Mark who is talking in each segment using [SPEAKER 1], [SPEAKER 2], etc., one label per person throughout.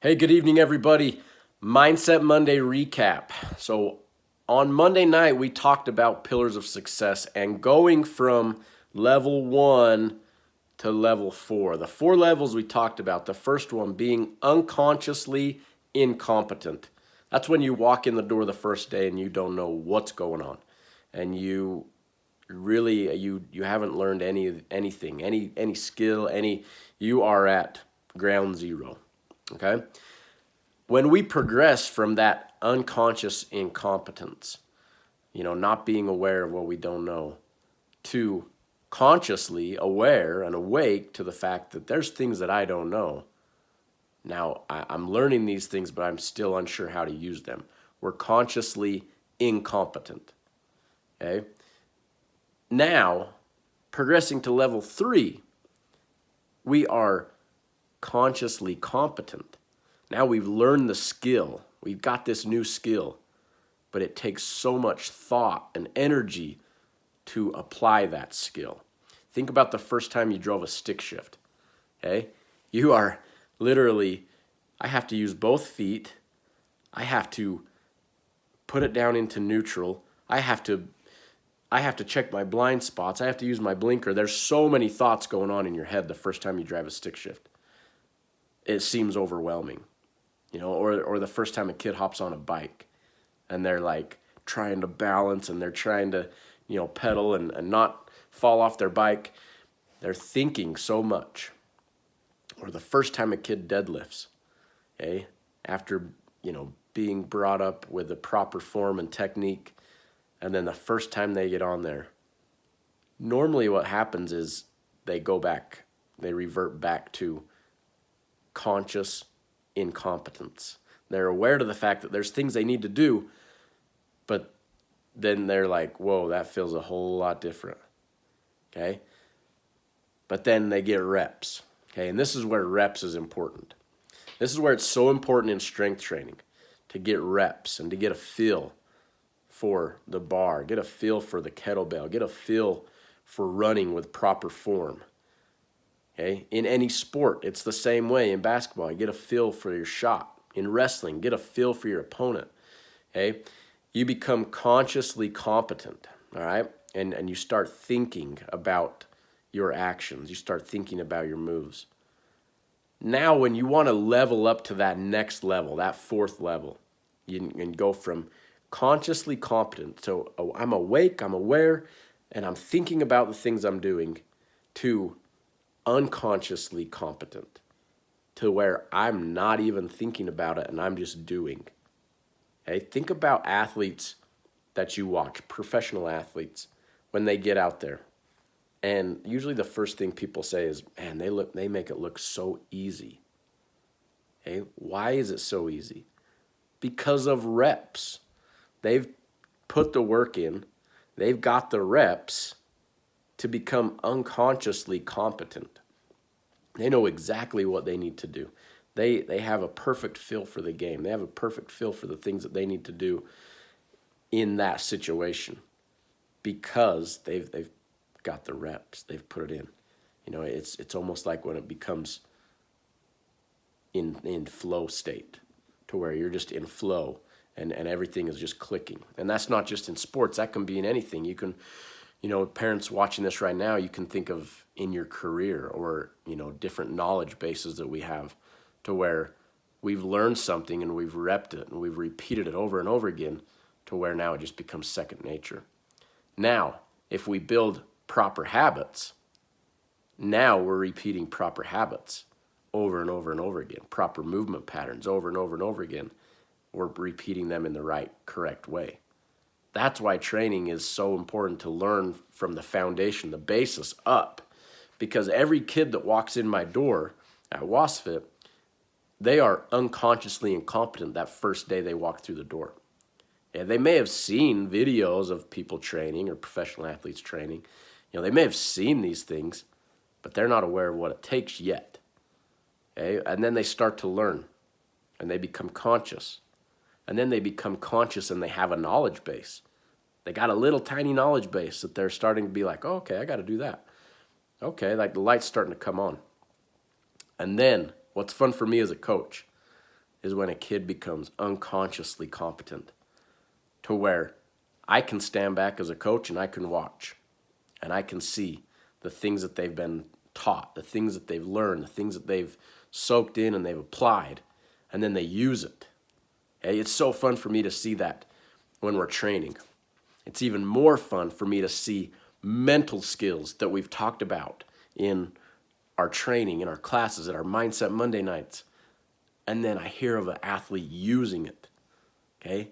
[SPEAKER 1] Hey, good evening, everybody. Mindset Monday recap. So, on Monday night, we talked about pillars of success and going from level 1 to level 4. The 4 levels we talked about, the first one being unconsciously incompetent. That's when you walk in the door the first day and you don't know what's going on. And you really you haven't learned anything, any skill, you are at ground zero. Okay? When we progress from that unconscious incompetence, not being aware of what we don't know, to consciously aware and awake to the fact that there's things that I don't know. Now, I'm learning these things, but I'm still unsure how to use them. We're consciously incompetent. Okay? Now, progressing to level 3, we are consciously competent. Now we've learned the skill. We've got this new skill, but it takes so much thought and energy to apply that skill. Think about the first time you drove a stick shift. Okay? You are literally, I have to use both feet. I have to put it down into neutral. I have to check my blind spots. I have to use my blinker. There's so many thoughts going on in your head the first time you drive a stick shift. It seems overwhelming. Or the first time a kid hops on a bike and they're like trying to balance and they're trying to, pedal and not fall off their bike. They're thinking so much. Or the first time a kid deadlifts, okay, after, being brought up with the proper form and technique, and then the first time they get on there, normally what happens is they revert back to conscious incompetence. They're aware to the fact that there's things they need to do, but then they're like, whoa, that feels a whole lot different. Okay? But then they get reps. Okay? And this is where reps is important. This is where it's so important in strength training to get reps and to get a feel for the bar, get a feel for the kettlebell, get a feel for running with proper form. Okay? In any sport, it's the same way. In basketball, you get a feel for your shot. In wrestling, get a feel for your opponent. Okay? You become consciously competent, all right? And you start thinking about your actions. You start thinking about your moves. Now, when you want to level up to that next level, that 4th level, you can go from consciously competent, so I'm awake, I'm aware, and I'm thinking about the things I'm doing, to unconsciously competent, to where I'm not even thinking about it and I'm just doing. Okay? Think about athletes that you watch, professional athletes, when they get out there. And usually the first thing people say is, man, they make it look so easy. Okay? Why is it so easy? Because of reps. They've put the work in. They've got the reps to become unconsciously competent. They know exactly what they need to do. They have a perfect feel for the game. They have a perfect feel for the things that they need to do in that situation because they've got the reps. They've put it in. It's almost like when it becomes in flow state, to where you're just in flow and everything is just clicking. And that's not just in sports. That can be in anything. You can, parents watching this right now, you can think of in your career or, different knowledge bases that we have, to where we've learned something and we've repped it and we've repeated it over and over again, to where now it just becomes second nature. Now, if we build proper habits, now we're repeating proper habits over and over and over again, proper movement patterns over and over and over again. We're repeating them in the right, correct way. That's why training is so important, to learn from the foundation, the basis up. Because every kid that walks in my door at WASFit, they are unconsciously incompetent that first day they walk through the door. And they may have seen videos of people training or professional athletes training. They may have seen these things, but they're not aware of what it takes yet. Okay? And then they start to learn, and they become conscious. And then they become conscious and they have a knowledge base. They got a little tiny knowledge base that they're starting to be like, oh, okay, I got to do that. Okay, like the light's starting to come on. And then what's fun for me as a coach is when a kid becomes unconsciously competent, to where I can stand back as a coach and I can watch and I can see the things that they've been taught, the things that they've learned, the things that they've soaked in and they've applied, and then they use it. Okay? It's so fun for me to see that when we're training. It's even more fun for me to see mental skills that we've talked about in our training, in our classes, at our Mindset Monday nights. And then I hear of an athlete using it. Okay?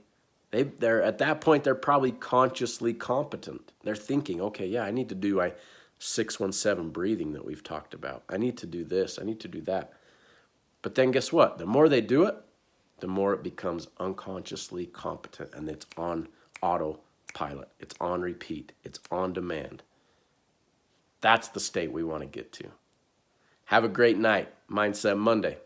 [SPEAKER 1] They're at that point, they're probably consciously competent. They're thinking, okay, yeah, I need to do my 617 breathing that we've talked about. I need to do this. I need to do that. But then guess what? The more they do it, the more it becomes unconsciously competent, and it's on autopilot. It's on repeat. It's on demand. That's the state we want to get to. Have a great night. Mindset Monday.